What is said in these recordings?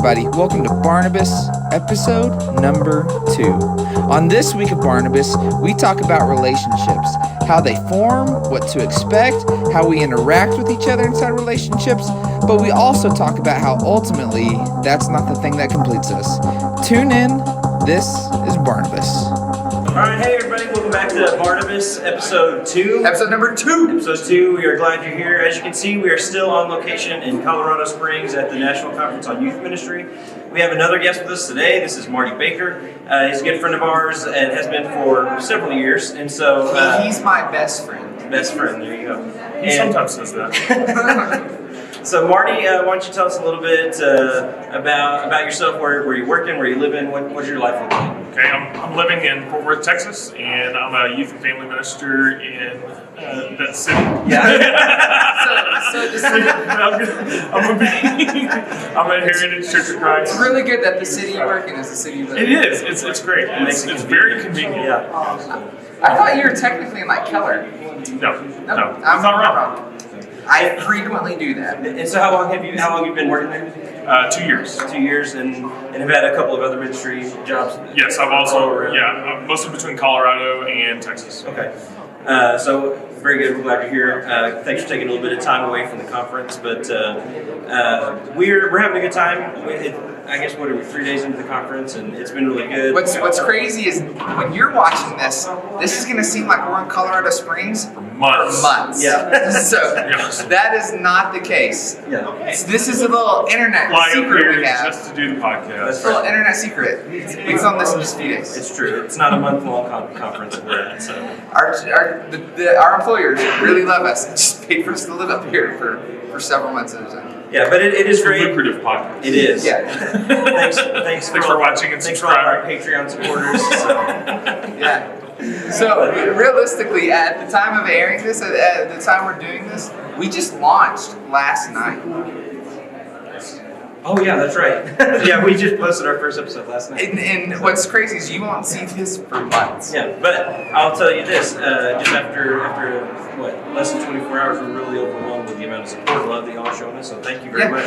everybody. Welcome to Barnabas, episode number 2. On this week of Barnabas, we talk about relationships, how they form, what to expect, how we interact with each other inside relationships, but we also talk about how ultimately that's not the thing that completes us. Tune in. This is Barnabas. All right, hey everybody, welcome back to Barnabas, episode 2. Episode number 2. Episode 2, we are glad you're here. As you can see, we are still on location in Colorado Springs at the National Conference on Youth Ministry. We have another guest with us today. This is Marty Baker. He's a good friend of ours and has been for several years. And so he's my best friend. Best friend, there you go. He sometimes says that. So Marty, why don't you tell us a little bit about yourself, where you're working, where you live in, what's your life look like? Okay, I'm living in Fort Worth, Texas, and I'm a youth and family minister in that city. Yeah. so the city, I'm a Heritage Church of Christ. it's really good that the city you work in is the city you live It in. is. It's great. It's very convenient. Yeah. I thought you were technically in like Keller. No, I'm it's not wrong. I frequently do that. And so how long have you been working there? 2 years. 2 years, and have had a couple of other ministry jobs? Yes, I've also I'm mostly between Colorado and Texas. Okay. So very good. We're glad you're here. Thanks for taking a little bit of time away from the conference, but we're having a good time. I guess what are we 3 days into the conference, and it's been really good. What's crazy is when you're watching this is going to seem like we're in Colorado Springs for months. Yeah. So Yes. that is not the case. Yeah. So this is a little internet Fly up secret here we have. just to do the podcast. That's A little internet secret. It's on this in just a few days. It's true. It's not a month-long conference that we're at. So Our employers really love us and just paid for us to live up here for several months at a time. yeah, but it is It's a great. lucrative podcast. It is. Yeah. Thanks for watching and thanks for all our subscribing. Patreon supporters. So. Yeah. So realistically, at the time of airing this, at the time we're doing this, we just launched last night. Oh yeah, that's right. Yeah, we just posted our first episode last night. And what's crazy is you won't see this for months. Yeah, but I'll tell you this: just after less than 24 hours, we're really overwhelmed with the amount of support and love that y'all are showing us. So thank you very much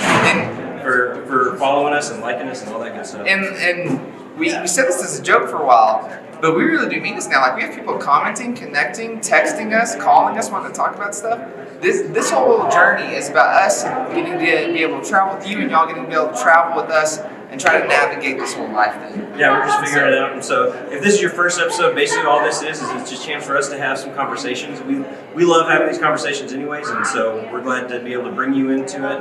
for following us and liking us and all that good stuff. And we said this as a joke for a while, but we really do mean this now. Like, we have people commenting, connecting, texting us, calling us, wanting to talk about stuff. This whole journey is about us getting to be able to travel with you, and y'all getting to be able to travel with us and try to navigate this whole life thing. Yeah, we're just figuring it out. And so, if this is your first episode, basically all this is it's just a chance for us to have some conversations. We love having these conversations anyways, and so we're glad to be able to bring you into it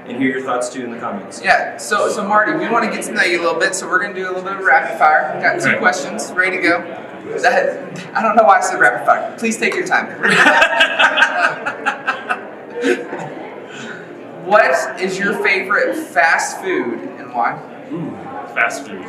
and hear your thoughts too in the comments. Yeah, so Marty, we want to get to know you a little bit, so we're going to do a little bit of rapid fire. We've got 2 Okay. questions ready to go. I don't know why I said rapid fire. Please take your time. What is your favorite fast food and why? Fast food.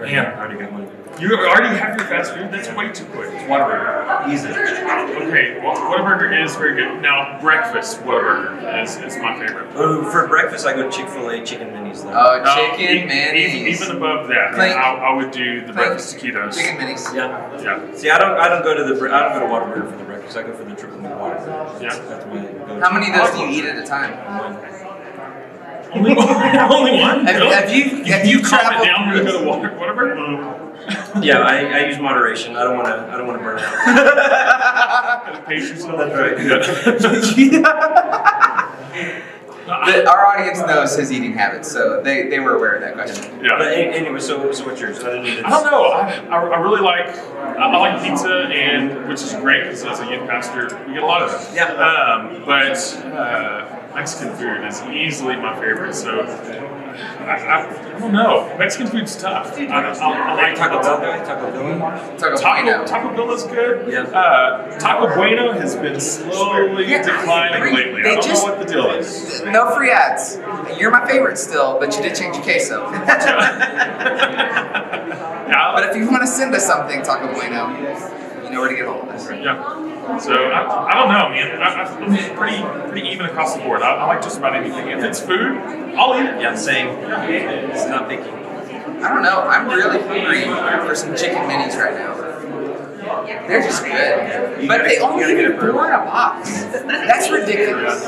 Yeah, I already got one. You already have your fast food? That's way too quick. It's Whataburger. Easy. Okay, well, Whataburger is very good. Now, breakfast Whataburger is my favorite. Oh, for breakfast, I go to Chick-fil-A chicken minis. Though. Oh, Now, chicken mayonnaise. Even above that, Clink. I would do the breakfast taquitos. Chicken minis. Yeah. Yeah. See, I don't go to Whataburger for the breakfast. I go for the triple meat Whataburger. Yeah. That's my go-to. How many of those do you eat at a time? Only one? Have you calm traveled it down when you through go to Whataburger? Yeah, I use moderation. I don't want to burn out. Gotta pace yourself. That's right. Our audience knows his eating habits, so they were aware of that question. Yeah. But anyway, so what's yours? I didn't need to. I don't know. I really like pizza, and which is great because as a youth pastor, we get a lot of it. Yeah. But Mexican food is easily my favorite. So I don't know. Mexican food's tough. I like Taco Bell guy. Taco Bell. Taco Bell is good. Yeah. Taco Bueno has been slowly declining lately. I don't know what the deal is. No free ads. You're my favorite still, but you did change your queso. Yeah. But if you want to send us something, Taco Bueno, you know where to get hold of us. Yeah. So I don't know, man. I'm pretty even across the board. I like just about anything. If it's food, I'll eat it. Yeah, same. It's not picky. I don't know. I'm really hungry for some chicken minis right now. They're just good. But they only get 4 in a box. That's ridiculous.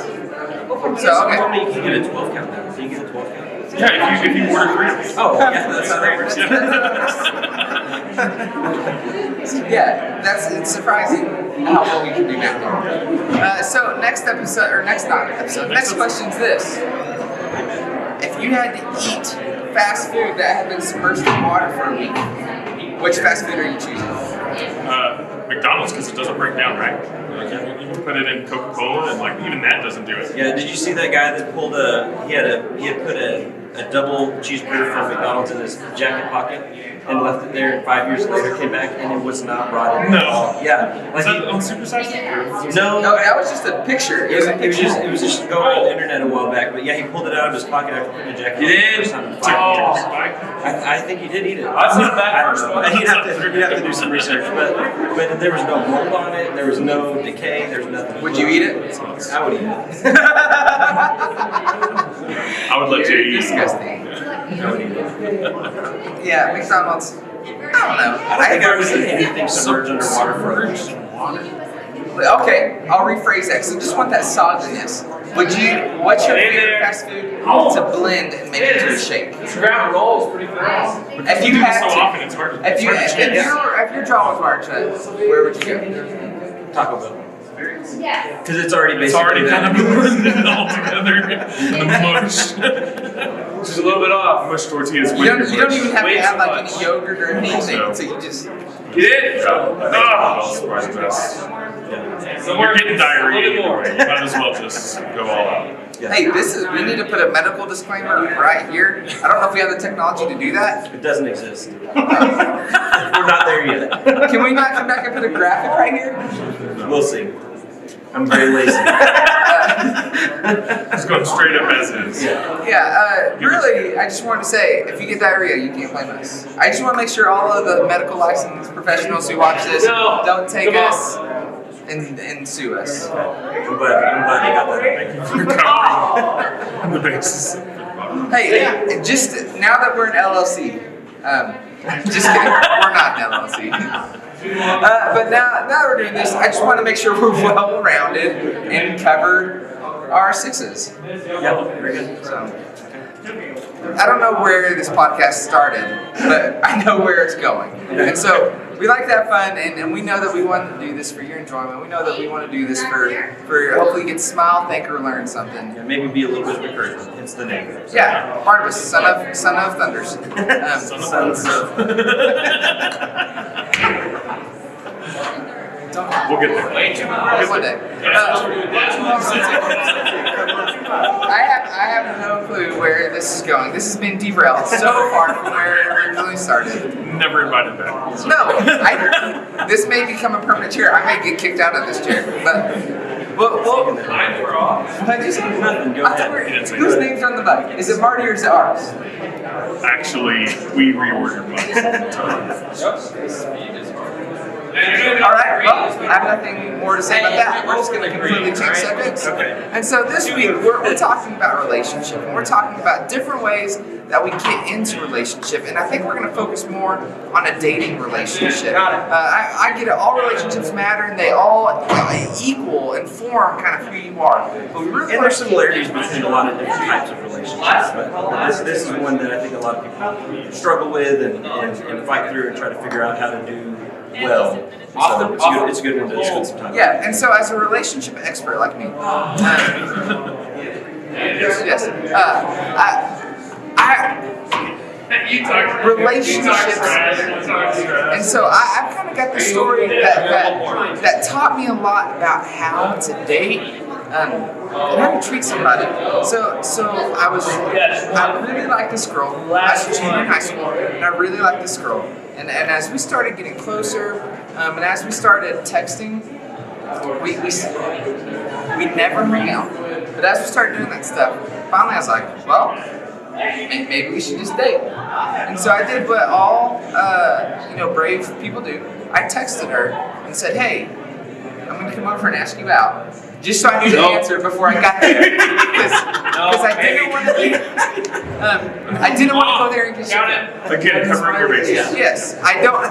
So, Tell me okay. you can get a 12 count now. Can you get a 12 count? Yeah, if you order 3 of these. Oh, yeah, that's how that works. Yeah, it's surprising how well we can do now. So next question's this. If you had to eat fast food that had been submerged in water for a week, which fast food are you choosing? McDonald's, because it doesn't break down, right? You can put it in Coca-Cola, and like even that doesn't do it. Yeah, did you see that guy that pulled he had put a double cheeseburger from McDonald's in his jacket pocket and left it there, and 5 years later came back and it was not rotted. No. Yeah. Is that on Super Size Me? No, No, that was just a picture. It was a picture. It was just going on the internet a while back, but yeah, he pulled it out of his pocket after putting a jacket. You did? For the first time in 5 Oh, years. Spike. I think he did eat it. That's not bad I don't first know. one. You'd have to do some research, but there was no mold on it. There was no decay. There was nothing. Would you eat it? I would eat it. I would let you You're eat it. disgusting. I would eat it. Yeah, McDonald's. I don't know. I don't think I've ever seen anything submerged underwater for a week. Okay, I'll rephrase that. So just want that sogginess. What's your favorite fast food to blend and make it into a shake? Grab and roll is pretty fast. If you do this had so to, often, it's hard. if your jaw was hard shut, where would you go? Taco Bell. Because it's already It's basically already kind of blended all together. The mush. Just a little bit off. Mush tortillas. You don't even have Way to add too like much. any yogurt or anything. So- So you just Get it? You're getting diarrhea either way. You might as well just go all out. Hey, we need to put a medical disclaimer right here. I don't know if we have the technology to do that. It doesn't exist. We're not there yet. Can we not come back and put a graphic right here? We'll see. I'm very lazy. Just going straight up as is. Yeah, really, I just wanted to say, if you get diarrhea, you can't blame us. I just want to make sure all of the medical licensed professionals who watch this don't take Come on. us and sue us. I'm glad you got that. You're covering the bases. Hey, just now that we're an LLC, just kidding, we're not an LLC. But now that we're doing this, I just want to make sure we're well-rounded and covered our sixes. Yeah, very good. So, I don't know where this podcast started, but I know where it's going. And so we like to have fun, and we know that we want to do this for your enjoyment. We know that we want to do this for hopefully you get to smile, think, or learn something. Yeah, maybe be a little bit of encouragement. Hence the name. Yeah, Barnabas, son of Thunders. Sons of. We'll get there. One day. I have no clue where this is going. This has been derailed so far from where it originally started. Never invited back. No, this may become a permanent chair. I may get kicked out of this chair. But well, what'd you say? Nothing, go I thought we ahead. were- whose name's on the bike? Is it Marty or is it ours? Actually, we reorder bikes all the time. All right, well, I have nothing more to say about that. We're just going to completely change subjects. Okay. And so this week, we're talking about relationship, and we're talking about different ways that we get into relationship, and I think we're going to focus more on a dating relationship. I get it, all relationships matter, and they all equal and form kind of who you are. But we really And want there's to similarities between a lot of different types of relationships, but this is one that I think a lot of people struggle with and fight through and try to figure out how to do well. So it's a good one to spend some time. Yeah, and so as a relationship expert like me, yes, relationships, and so I've kind of got the story that taught me a lot about how to date and how to treat somebody. So I really liked this girl. I was a junior in high school, and I really liked this girl. And as we started getting closer, and as we started texting, we never hung out. But as we started doing that stuff, finally I was like, well, maybe we should just date. And so I did what all brave people do. I texted her and said, hey, I'm I'm going to come over and ask you out. Just so I knew the answer before I got there. Because I didn't want to be, I didn't want to go there and get shit. Again, covering your bases. Yes, I don't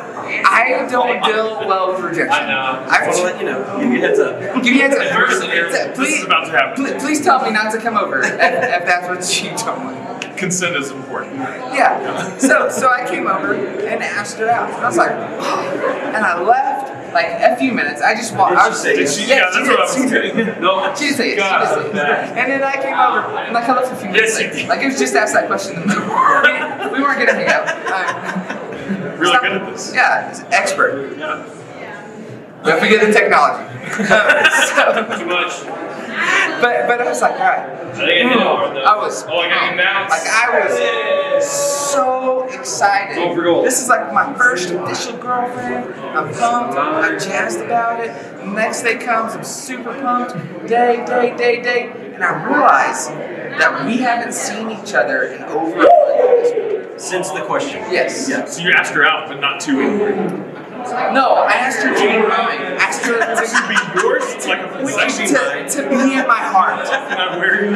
deal well with rejection. I know. I want to let you know. Give you a heads up. Give me a heads Adversity. up. This is about to happen. Please tell me not to come over if that's what you told me. Consent is important. Yeah. So I came over and asked her out. And I was like, and I left like a few minutes. I just walked. I was say Did she? Yeah, that's what I was thinking. No. She did say it. She God, did say it. that. And then I came over and like I left a few minutes Yes, you later. did. Like it was just asked that question. And we weren't gonna hang out. Really good at this. Yeah, it's expert. Yeah. Don't forget the technology. Too much. But I was like, all right. I think I hit it hard though. I was. Oh, I got you bounced. Like I was so excited. Go for gold. This is like my first official girlfriend. I'm pumped. I'm jazzed about it. The next day comes. I'm super pumped. Day. And I realize that we haven't seen each other in over a month. Since the question. Yes. Yes. So you asked her out, but not to anyway. No, I asked her to be mine. I asked her To be yours, it's like a possession. to be in my heart. And I'm wearing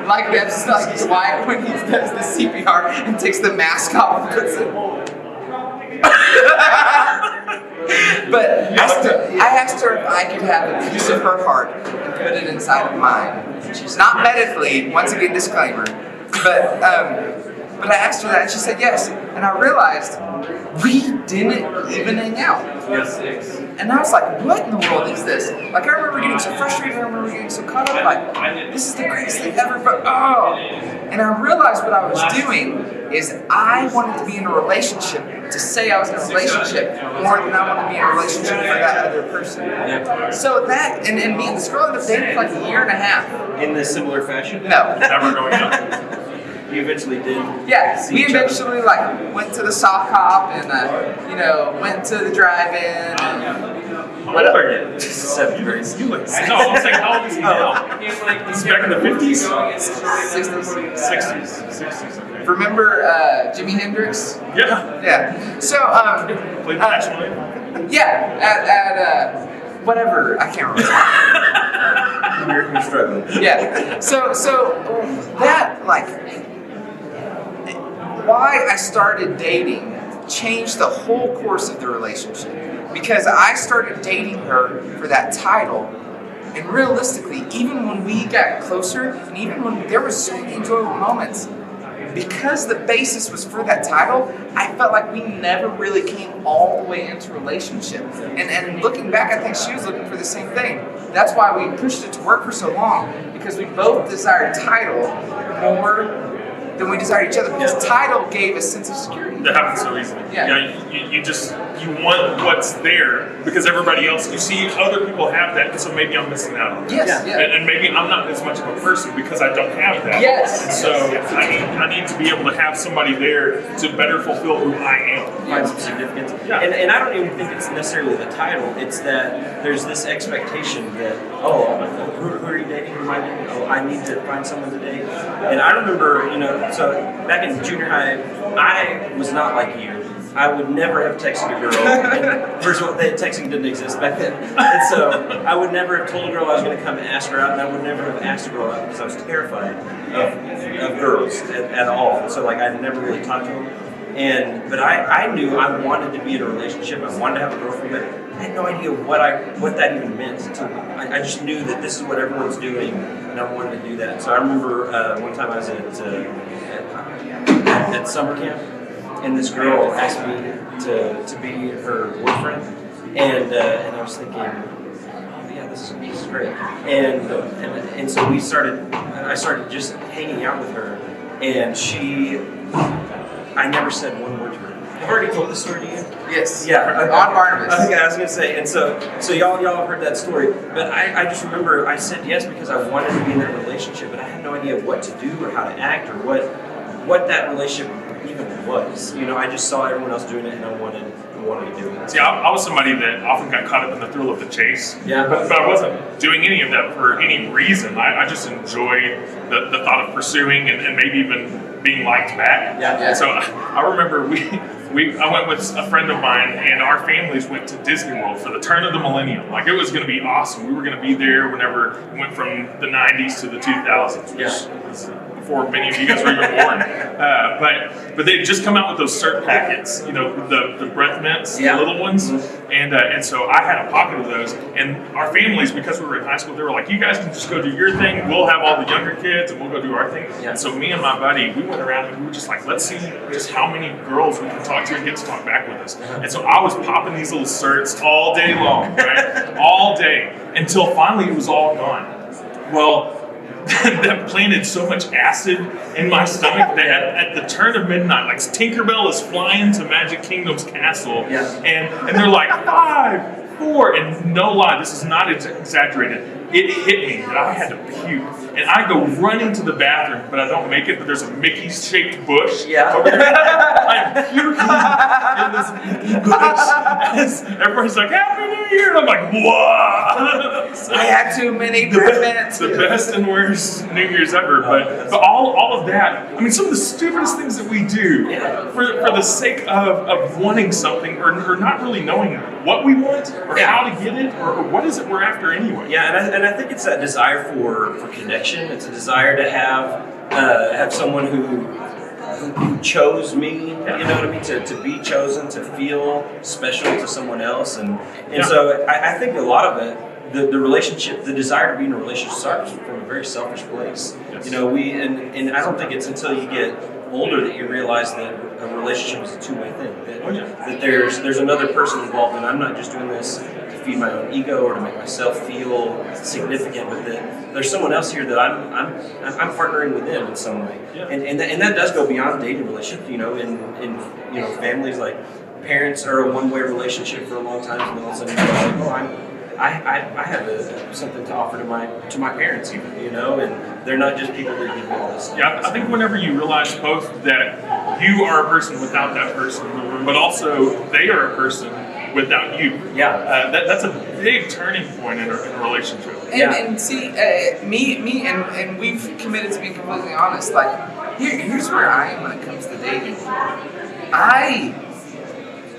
Like that's like Dwight when he does the CPR and takes the mask off and puts it. But I asked her if I could have a piece of her heart and put it inside of mine. She's not medically, once again disclaimer. But I asked her that and she said yes. And I realized we didn't even hang out. And I was like, what in the world is this? Like I remember getting so frustrated, I remember getting so caught up, like, this is the greatest thing ever, but oh. And I realized what I was doing is I wanted to be in a relationship to say I was in a relationship more than I wanted to be in a relationship for that other person. So that, and me and this girl ended up dating for like a year and a half. In this similar fashion. No. never going out. You eventually did. Yeah, see we each other. eventually like went to the sock hop and went to the drive-in. How old are you? 7th grade. You look. No, I'm saying how old is he now? This is back in the 50s? 60s. 60s. Okay. Remember Jimi Hendrix? Yeah. Yeah. So Played the national anthem. yeah, at whatever, I can't remember. You're struggling. Yeah. So that like why I started dating changed the whole course of the relationship because I started dating her for that title. And realistically, even when we got closer, and even when there were so many enjoyable moments, because the basis was for that title, I felt like we never really came all the way into relationship. And looking back, I think she was looking for the same thing. That's why we pushed it to work for so long, because we both desired title more than we desired each other, because title gave a sense of security. That happens so easily. Yeah. You want what's there because everybody else, you see other people have that, so maybe I'm missing out on that. Yes, yeah. And maybe I'm not as much of a person because I don't have that. Yes. And so I need to be able to have somebody there to better fulfill who I am. Find some significance. Yeah. And I don't even think it's necessarily the title. It's that there's this expectation that, who are you dating? Who am I dating? Oh, I need to find someone to date. And I remember, so back in junior high, I was not like you. I would never have texted a girl. And first of all, texting didn't exist back then. And so I would never have told a girl I was going to come and ask her out, and I would never have asked a girl out because I was terrified of girls at all. So like I never really talked to them. But I knew I wanted to be in a relationship. I wanted to have a girlfriend, but I had no idea what that even meant. I just knew that this is what everyone's doing, and I wanted to do that. So I remember one time I was at summer camp, and this girl asked me to be her boyfriend, and I was thinking, yeah, this is great. And so I started just hanging out with her, and I never said one word to her. I've already told this story to you. Yes. Yeah, On Barnabas. Okay, I was gonna say, and so y'all have heard that story, but I just remember I said yes because I wanted to be in that relationship, but I had no idea what to do or how to act or what that relationship even was. I just saw everyone else doing it, and I wanted to do it. See, I was somebody that often got caught up in the thrill of the chase. Yeah. But I wasn't doing any of that for any reason. I just enjoyed the thought of pursuing and maybe even being liked back. Yeah. And so I remember I went with a friend of mine, and our families went to Disney World for the turn of the millennium. Like, it was going to be awesome. We were going to be there whenever it went from the 90s to the 2000s, which is before many of you guys were even born. But they'd just come out with those cert packets, you know, the breath mints, the little ones. And so I had a pocket of those. And our families, because we were in high school, they were like, you guys can just go do your thing. We'll have all the younger kids, and we'll go do our thing. And so me and my buddy, we went around and we were just like, let's see just how many girls we can talk to and get to talk back with us. And so I was popping these little certs all day long, right? All day, until finally it was all gone. Well, that planted so much acid in my stomach that at the turn of midnight, like Tinkerbell is flying to Magic Kingdom's castle, and they're like 5, 4, and no lie, this is not exaggerated. It hit me that I had to puke, and I go running to the bathroom, but I don't make it. But there's a Mickey-shaped bush over there. I'm puking in this Mickey bush. Everybody's like, "Happy New Year!" And I'm like, "Whoa!" So, I had too many breath mints. the best and worst New Year's ever, but all of that. I mean, some of the stupidest things that we do for the sake of wanting something, or not really knowing what we want, or how to get it, or what is it we're after anyway. Yeah, and I think it's that desire for connection. It's a desire to have someone who chose me, you know what I mean, to be chosen, to feel special to someone else. And so I think a lot of it, the relationship, the desire to be in a relationship starts from a very selfish place. Yes. You know, and I don't think it's until you get older that you realize that a relationship is a two-way thing. That there's another person involved, and I'm not just doing this to feed my own ego or to make myself feel significant, but that there's someone else here that I'm partnering with them in some way. Yeah. And that does go beyond dating relationships. You know, in you know, families, like parents are a one-way relationship for a long time, and then all of a sudden you're like, oh, I have something to offer to my parents, even, you know, and they're not just people that give me all this stuff. Yeah, I think whenever you realize both that you are a person without that person, but also they are a person without you. That's a big turning point in a relationship. And see, me and we've committed to being completely honest. Like, here's where I am when it comes to dating.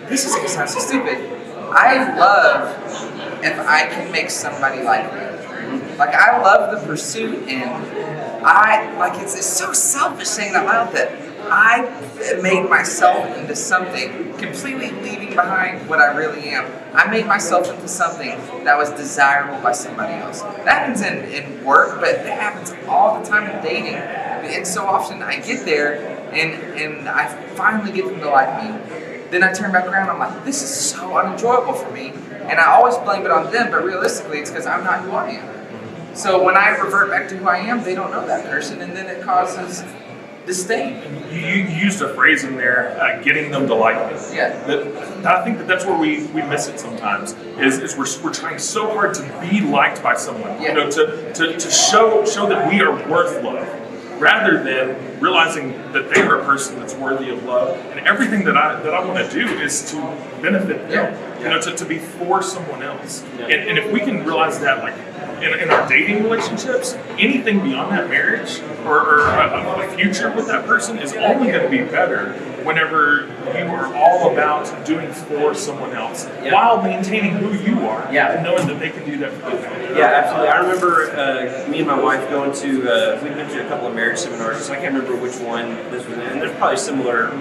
This is gonna sound so stupid. I love if I can make somebody like me. Like, I love the pursuit, and it's so selfish saying that loud that I made myself into something, completely leaving behind what I really am. I made myself into something that was desirable by somebody else. That happens in work, but it happens all the time in dating. And so often I get there, and I finally get them to like me. Then I turn back around and I'm like, this is so unenjoyable for me. And I always blame it on them, but realistically it's because I'm not who I am. So when I revert back to who I am, they don't know that person, and then it causes disdain. You used a phrase in there, getting them to like me. Yeah. I think that's where we miss it sometimes. Is we're trying so hard to be liked by someone, you know, to show that we are worth love, rather than realizing that they are a person that's worthy of love, and everything that I want to do is to benefit them, you know, to be for someone else. And if we can realize that, like in our dating relationships, anything beyond that marriage or a future with that person is only going to be better whenever you are all about doing for someone else while maintaining who you are and knowing that they can do that for you. Yeah, absolutely. I remember me and my wife going to, we've been to a couple of marriage seminars, so I can't remember which one this was in, and there's probably similar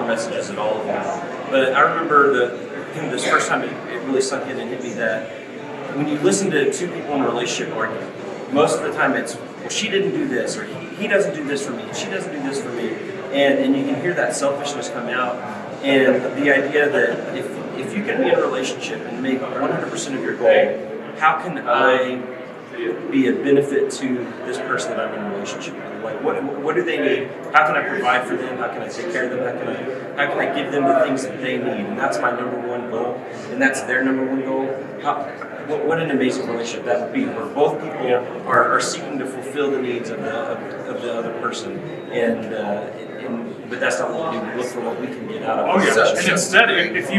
messages at all of them. But I remember this first time it really sunk in and hit me that when you listen to two people in a relationship argue, most of the time it's, well, she didn't do this, or he doesn't do this for me, she doesn't do this for me. And you can hear that selfishness come out, and the idea that if you can be in a relationship and make 100% of your goal, how can I be a benefit to this person that I'm in a relationship with? Like, what do they need? How can I provide for them? How can I take care of them? How can I give them the things that they need? And that's my number one goal, and that's their number one goal. What an amazing relationship that would be, where both people are seeking to fulfill the needs of the other person, and but that's not what we do. We look for what we can get out of Oh it. yeah, So- and instead, if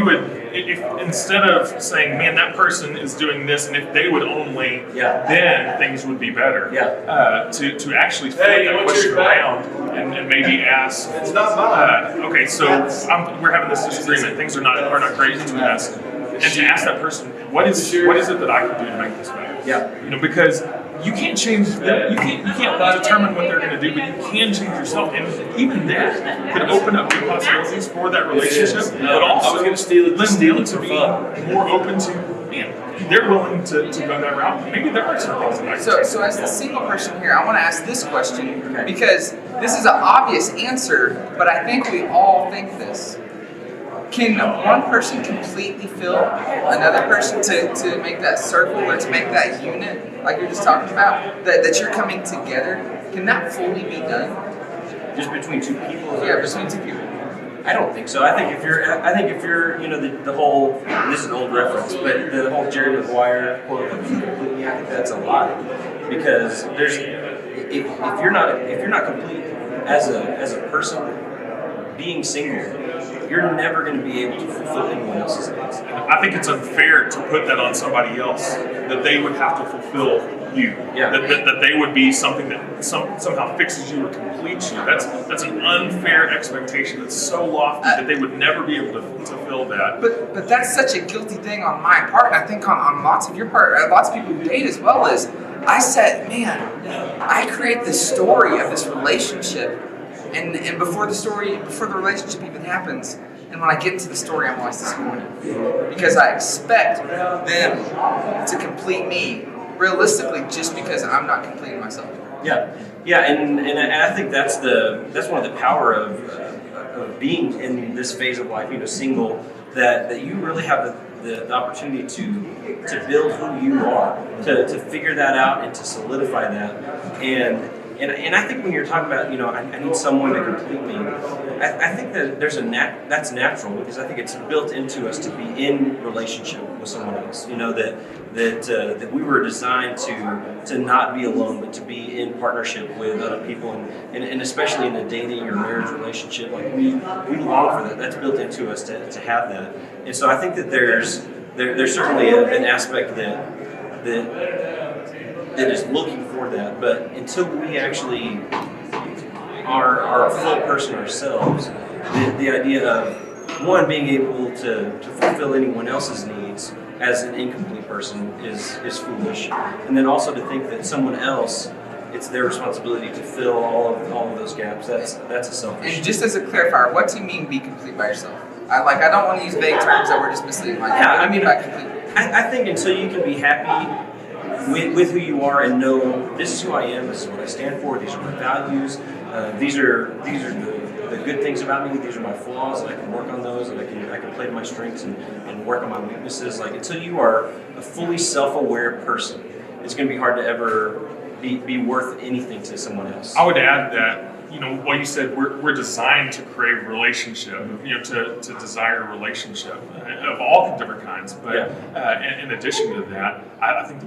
instead of saying, "Man, that person is doing this," and if they would only, Yeah. then things would be better. Yeah. To actually flip Hey, that what's question your bag? around and maybe ask. It's not mine. Okay, so we're having this disagreement. Things are not great between us, and to ask that person, what is it that I can do to make this better? Yeah. Because you can't change them. You can't determine what they're going to do, but you can change yourself, and even that could open up new possibilities for that relationship. But also, I was gonna steal it to for be fun. more open to. Man, they're willing to go that route. Maybe there are some things that I can change. So as the single person here, I want to ask this question because this is an obvious answer, but I think we all think this. Can one person completely fill another person to make that circle or to make that unit, like you're just talking about, that you're coming together? Can that fully be done? Just between two people. Yeah, between two people. I don't think so. I think if you're, you know, the whole, this is an old reference, but the whole Jerry Maguire quote, I think that's a lie, because if you're not complete as a person, being single, you're never going to be able to fulfill anyone else's needs. I think it's unfair to put that on somebody else, that they would have to fulfill you. Yeah. That they would be something that somehow fixes you or completes you. That's an unfair expectation. That's so lofty that they would never be able to fill that. But that's such a guilty thing on my part, and I think on lots of your part, lots of people who date as well, is I said, man, I create this story of this relationship, and before the relationship even happens, and when I get into the story, I'm always disappointed because I expect them to complete me realistically just because I'm not completing myself. Yeah, and I think that's one of the power of being in this phase of life, you know, single, that you really have the opportunity to build who you are, to figure that out and to solidify that, and I think when you're talking about, you know, I need someone to complete me, I think that that's natural, because I think it's built into us to be in relationship with someone else. You know, that we were designed to not be alone, but to be in partnership with other people, and especially in a dating or marriage relationship, like we long for that. That's built into us to have that. And so I think that there's certainly an aspect that is looking for that, but until we actually are a full person ourselves, the idea of one being able to fulfill anyone else's needs as an incomplete person is foolish, and then also to think that someone else, it's their responsibility to fill all of those gaps. That's a selfish. And just as a clarifier, what do you mean be complete by yourself? I don't want to use vague terms that we're just misleading. Like, Yeah, what do I you mean mean, by complete? I think until you can be happy with who you are and know this is who I am, this is what I stand for, these are my values, these are the good things about me, these are my flaws, and I can work on those, and I can play to my strengths and work on my weaknesses. Like, until you are a fully self-aware person, it's going to be hard to ever be worth anything to someone else. I would add that, you know, what you said, we're designed to crave relationship, you know, to desire a relationship of all different kinds. But in addition to that, I think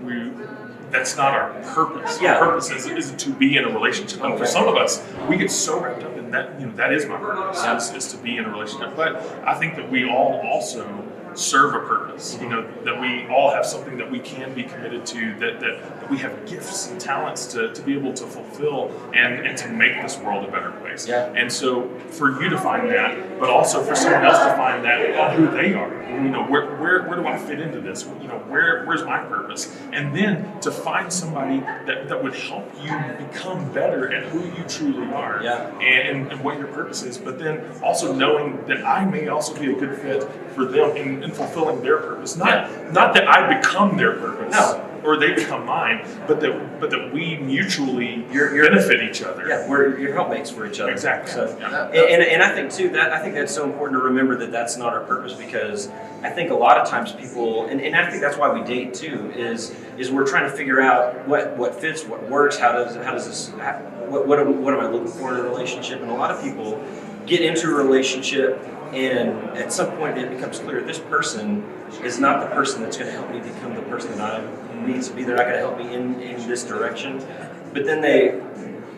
that's not our purpose. Yeah. Our purpose isn't to be in a relationship. And for some of us, we get so wrapped up in that, you know, that is my purpose, is to be in a relationship. But I think that we all also serve a purpose, you know, that we all have something that we can be committed to, that we have gifts and talents to be able to fulfill and to make this world a better place. Yeah. And so for you to find that, but also for someone else to find that on who they are, you know, where do I fit into this? You know, where's my purpose? And then to find somebody that would help you become better at who you truly are, and what your purpose is, but then also knowing that I may also be a good fit for them in fulfilling their purpose. Not that I become their purpose, or they become mine, but that we mutually benefit each other. Yeah, we're your helpmates for each other. Exactly. So, Yeah. and I think too I think that's so important to remember that that's not our purpose, because I think a lot of times people, and I think that's why we date too, is we're trying to figure out what fits, what works, what am I looking for in a relationship, and a lot of people get into a relationship, and at some point it becomes clear this person is not the person that's going to help me become the person that I need to be. They're not going to help me in this direction. But then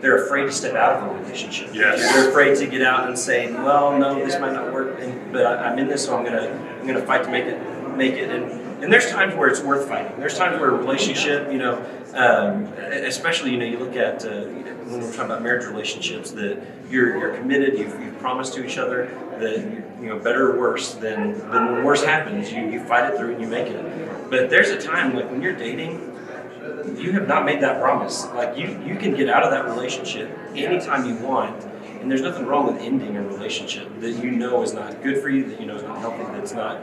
they're afraid to step out of a relationship. Yes. They're afraid to get out and say, well, no, this might not work, but I'm in this, so I'm gonna fight to make it. And there's times where it's worth fighting. There's times where a relationship, especially, you look at when we're talking about marriage relationships, that you're committed, you've promised to each other that, better or worse, then when worse happens, you fight it through and you make it. But there's a time, like when you're dating, you have not made that promise. Like you can get out of that relationship anytime you want, and there's nothing wrong with ending a relationship that you know is not good for you, that you know is not healthy, that's not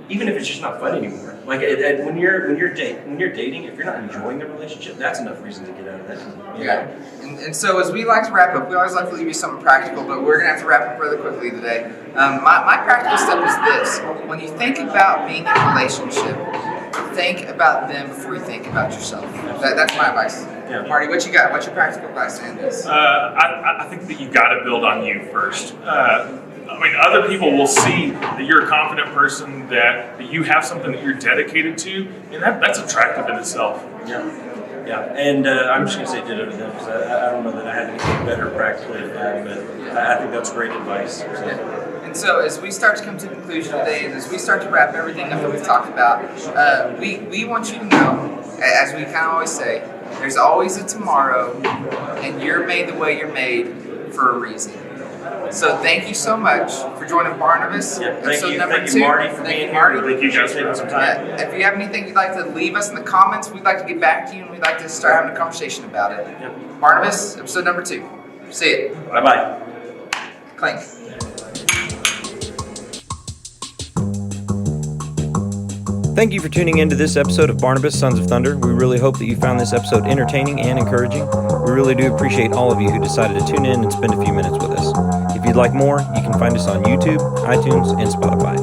even if it's just not fun anymore. Like when you're dating, if you're not enjoying the relationship, that's enough reason to get out of that. Yeah. And so as we like to wrap up, we always like to leave you something practical, but we're going to have to wrap up rather quickly today. My practical step is this. When you think about being in a relationship, think about them before you think about yourself. That's my advice. Yeah. Marty, what you got? What's your practical advice in this? I think that you got to build on you first. Other people will see that you're a confident person, that you have something that you're dedicated to, and that's attractive in itself. Yeah, and I'm just going to say ditto to them because I don't know that I have anything better practically for them, but I think that's great advice. So. Yeah. And so as we start to come to the conclusion today, and as we start to wrap everything up that we've talked about, we want you to know, as we kind of always say, there's always a tomorrow, and you're made the way you're made for a reason. So thank you so much for joining Barnabas. Yeah, thank you, #2. Marty, for being here. Thank you guys for taking some time. If you have anything you'd like to leave us in the comments, we'd like to get back to you and we'd like to start having a conversation about it. Yeah. Barnabas, episode #2. See it. Bye-bye. Clink. Thank you for tuning in to this episode of Barnabas Sons of Thunder. We really hope that you found this episode entertaining and encouraging. We really do appreciate all of you who decided to tune in and spend a few minutes with us. If you'd like more, you can find us on YouTube, iTunes, and Spotify.